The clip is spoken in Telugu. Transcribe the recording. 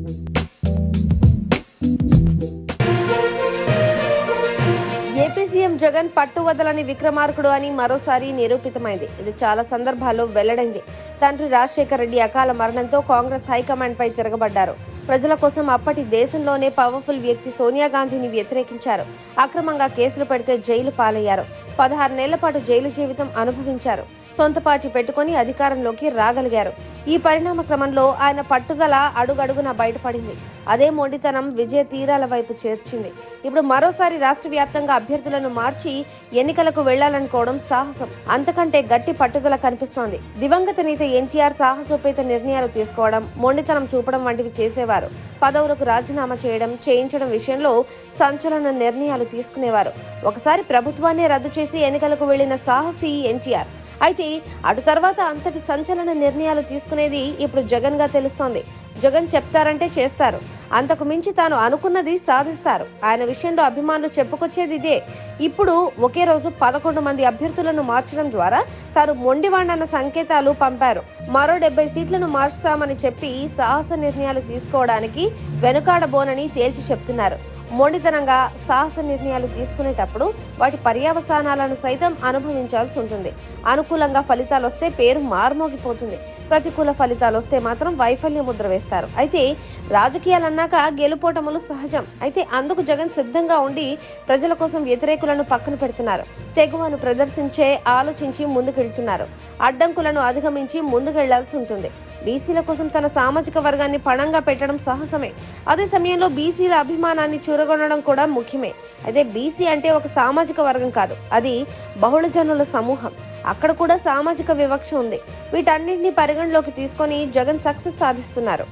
ఏపీ సీఎం జగన్ పట్టువదలని విక్రమార్కుడు అని మరోసారి నిరూపితమైంది. ఇది చాలా సందర్భాల్లో వెల్లడైంది. తండ్రి రాజశేఖర రెడ్డి అకాల మరణంతో కాంగ్రెస్ హైకమాండ్ పై తిరగబడ్డారు. ప్రజల కోసం అప్పటి దేశంలోనే పవర్ఫుల్ వ్యక్తి సోనియా గాంధీని వ్యతిరేకించారు. అక్రమంగా కేసులు పెడితే జైలు పాలయ్యారు. 16 నెలల పాటు జైలు జీవితం అనుభవించారు. సొంత పార్టీ పెట్టుకుని అధికారంలోకి రాగలిగారు. ఈ పరిణామ క్రమంలో ఆయన పట్టుదల అడుగడుగునా బయటపడింది. అదే మొండితనం విజయ తీరాల వైపు చేర్చింది. ఇప్పుడు మరోసారి రాష్ట్ర వ్యాప్తంగా అభ్యర్థులను మార్చి ఎన్నికలకు వెళ్లాలనుకోవడం సాహసం, అంతకంటే గట్టి పట్టుదల కనిపిస్తోంది. దివంగత నేత ఎన్టీఆర్ సాహసోపేత నిర్ణయాలు తీసుకోవడం, మొండితనం చూపడం వంటివి చేసేవారు. పదవులకు రాజీనామా చేయించడం విషయంలో సంచలన నిర్ణయాలు తీసుకునేవారు. ఒకసారి ప్రభుత్వాన్ని రద్దు చేసి ఎన్నికలకు వెళ్లిన సాహసి ఎన్టీఆర్. అయితే అటు తర్వాత అంతటి సంచలన నిర్ణయాలు తీసుకునేది ఇప్పుడు జగన్ గా తెలుస్తోంది. జగన్ చెప్తారంటే చేస్తారు. అంతకు మించి తాను అనుకున్నది సాధిస్తారు. ఆయన విషయంలో అభిమానులు చెప్పుకొచ్చేది ఇదే. ఇప్పుడు ఒకే రోజు 11 మంది అభ్యర్థులను మార్చడం ద్వారా తాను మొండివాణ్ణన్న సంకేతాలు పంపారు. మరో 70 సీట్లను మార్చుతామని చెప్పి సాహస నిర్ణయాలు తీసుకోవడానికి వెనుకాడబోనని తేల్చి చెప్తున్నారు. మొండితనంగా సాహస నిర్ణయాలు తీసుకునేటప్పుడు వాటి పర్యవసానాలను సైతం అనుభవించాల్సి ఉంటుంది. అనుకూలంగా ఫలితాలు వస్తే పేరు మారుమోగిపోతుంది. ప్రతికూల ఫలితాలు వస్తే మాత్రం వైఫల్య ముద్ర వేస్తారు. అయితే రాజకీయాలన్నాక గెలుపోటములు సహజం. అయితే అందుకు జగన్ సిద్ధంగా ఉండి ప్రజల కోసం వ్యతిరేకులను పక్కన పెడుతున్నారు. తెగువను ఆలోచించి ముందుకెళ్తున్నారు. అడ్డంకులను అధిగమించి ముందుకెళ్లాల్సి ఉంటుంది. బీసీల కోసం తన సామాజిక వర్గాన్ని పణంగా పెట్టడం సాహసమే. అదే సమయంలో బీసీల అభిమానాన్ని చూరగొనడం కూడా ముఖ్యమే. అయితే బీసీ అంటే ఒక సామాజిక వర్గం కాదు, అది బహుళజనుల సమూహం. అక్కడ కూడా సామాజిక వివక్ష ఉంది. వీటన్నింటినీ పరిగణలోకి తీసుకొని జగన్ సక్సెస్ సాధిస్తున్నారు.